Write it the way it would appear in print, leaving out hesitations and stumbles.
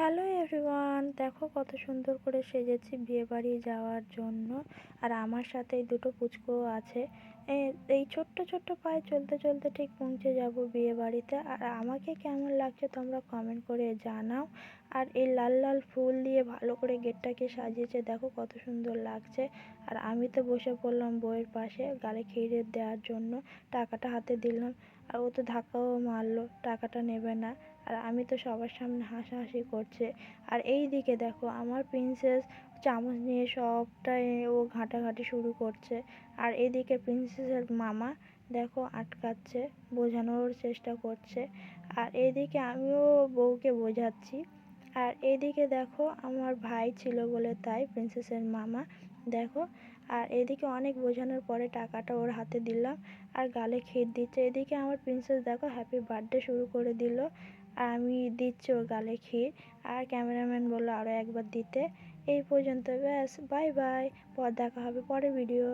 Hello everyone, দেখো কত সুন্দর করে সেজেছি বিয়ে বাড়ি যাওয়ার জন্য। আর আমার সাথে এই দুটো পুচকো আছে। এই ছোট্ট ছোট্ট পায়ে চলতে চলতে ঠিক পৌঁছে যাব বিয়ে বাড়িতে। আর আমাকে কেমন লাগছে তোমরা কমেন্ট করে জানাও। আর এই লাল লাল ফুল দিয়ে ভালো করে গেটটাকে সাজিয়েছে, দেখো কত সুন্দর লাগছে। আর আমি তো বসে পড়লাম বউয়ের পাশে গালে ক্ষীরের দেওয়ার জন্য। টাকাটা হাতে দিলাম, আর ও তো ধাক্কাও মারলো, টাকাটা নেবে না। আর আমি তো সবার সামনে হাসাহাসি করছে। আর এই দিকে দেখো আমার প্রিন্সেস চামচ নিয়ে সবটাই ও ঘাঁটাঘাঁটি শুরু করছে। আর এদিকে প্রিন্সেসের মামা দেখো আটকাচ্ছে, বোঝানোর চেষ্টা করছে। আর এইদিকে আমিও বউকে বোঝাচ্ছি। আর এদিকে দেখো আমার ভাই ছিল বলে তাই প্রিন্সেসের মামা দেখো। আর এদিকে অনেক বোঝানোর পরে টাকাটা ওর হাতে দিলাম, আর গালে ক্ষীর দিচ্ছে। এদিকে আমার প্রিন্সেস দেখো হ্যাপি বার্থডে শুরু করে দিল, আর আমি দিচ্ছি ওর গালে ক্ষীর। আর ক্যামেরাম্যান বললো আরও একবার দিতে। এই পর্যন্ত, ব্যাস, বাই বাই। পর দেখা হবে পরের ভিডিও।